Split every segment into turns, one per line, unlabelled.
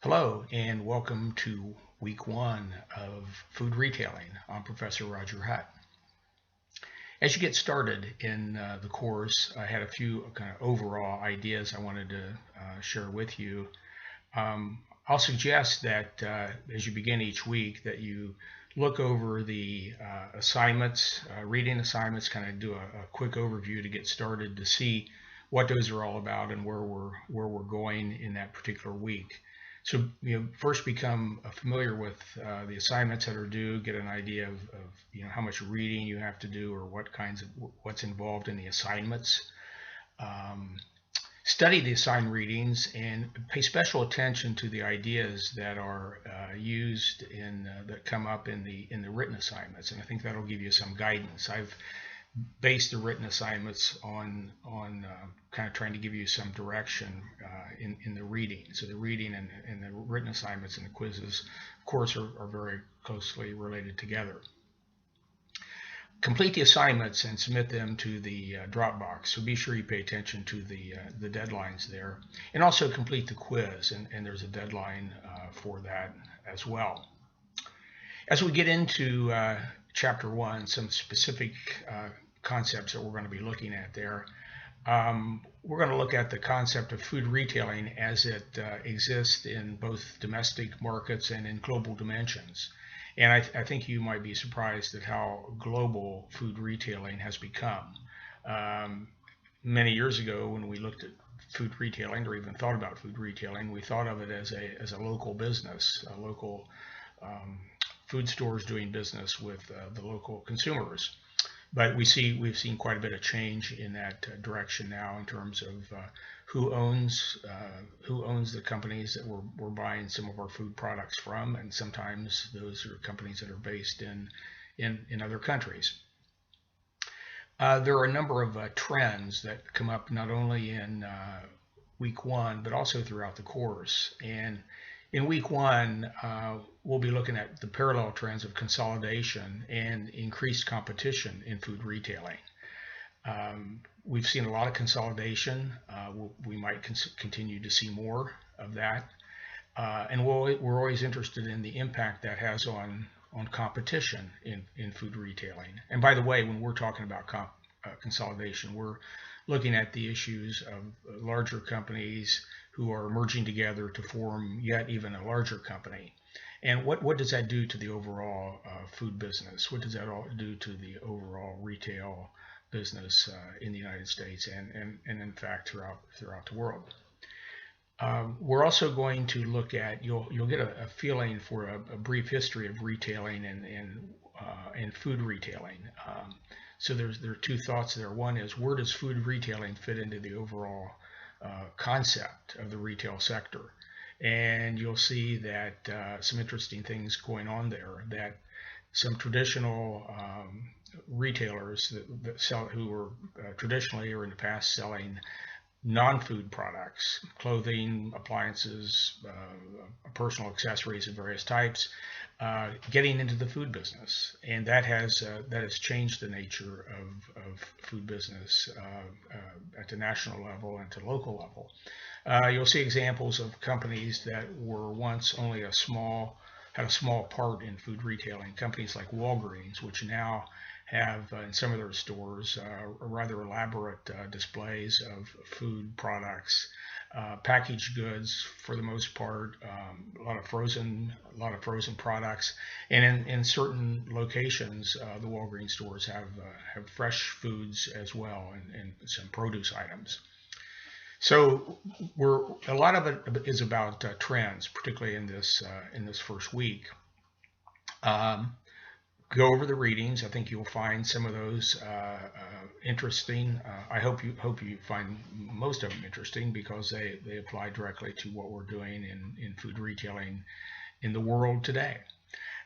Hello and welcome to week one of food retailing. I'm Professor Roger Hutt. As you get started in the course, I had a few kind of overall ideas I wanted to share with you. I'll suggest that as you begin each week that you look over the assignments, reading assignments, kind of do a quick overview to get started to see what those are all about and where we're going in that particular week. So first become familiar with the assignments that are due, get an idea of how much reading you have to do or what's involved in the assignments. Study the assigned readings and pay special attention to the ideas that are used that come up in the written assignments, and I think that'll give you some guidance. I've based the written assignments on kind of trying to give you some direction in the reading. So the reading and the written assignments and the quizzes, of course, are very closely related together. Complete the assignments and submit them to the Dropbox. So be sure you pay attention to the deadlines there, and also complete the quiz. And there's a deadline for that as well. As we get into Chapter 1, some specific concepts that we're going to be looking at there. We're going to look at the concept of food retailing as it exists in both domestic markets and in global dimensions. And I think you might be surprised at how global food retailing has become. Many years ago, when we looked at food retailing or even thought about food retailing, we thought of it as a local business, a local food stores doing business with the local consumers. But we've seen quite a bit of change in that direction now in terms of who owns the companies that we're buying some of our food products from, and sometimes those are companies that are based in other countries. There are a number of trends that come up not only in week one but also throughout the course. And in week one, we'll be looking at the parallel trends of consolidation and increased competition in food retailing. We've seen a lot of consolidation. We might continue to see more of that. And we're always interested in the impact that has on competition in food retailing. And by the way, when we're talking about consolidation, we're looking at the issues of larger companies who are merging together to form yet even a larger company. And what does that do to the overall food business? What does that all do to the overall retail business in the United States and in fact throughout the world? We're also going to look at, you'll get a feeling for a brief history of retailing and food retailing. So there are two thoughts there. One is, where does food retailing fit into the overall concept of the retail sector? And you'll see that some interesting things going on there, that some traditional retailers that sell, who were traditionally or in the past selling non-food products, clothing, appliances, personal accessories of various types, getting into the food business, and that has changed the nature of food business at the national level and to local level. You'll see examples of companies that were once only had a small part in food retailing. Companies like Walgreens, which now have in some of their stores rather elaborate displays of food products, packaged goods for the most part, a lot of frozen products, and in certain locations, the Walgreens stores have fresh foods as well, and some produce items. So a lot of it is about trends, particularly in this first week. Go over the readings. I think you'll find some of those interesting. I hope you find most of them interesting, because they apply directly to what we're doing in food retailing in the world today.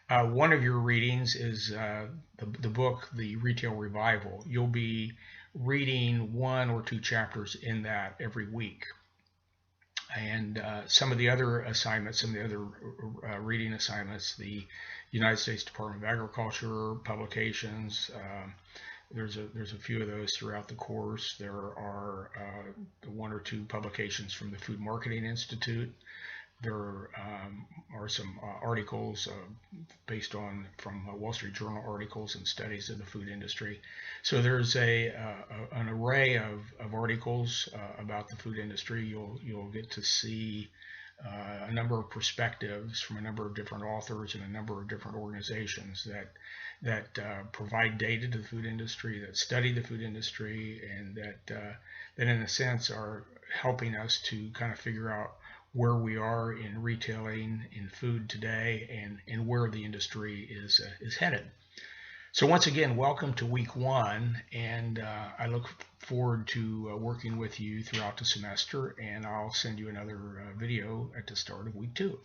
One of your readings is the book, The Retail Revival. You'll be reading one or two chapters in that every week. And some of the other assignments, some of the other reading assignments, the United States Department of Agriculture publications, there's a few of those throughout the course. There are one or two publications from the Food Marketing Institute. There are some articles based on from Wall Street Journal articles and studies of the food industry. So there's an array of articles about the food industry. You'll get to see a number of perspectives from a number of different authors and a number of different organizations that provide data to the food industry, that study the food industry, and that in a sense are helping us to kind of figure out where we are in retailing in food today and where the industry is headed. So once again, welcome to week one, and I look forward to working with you throughout the semester, and I'll send you another video at the start of week two.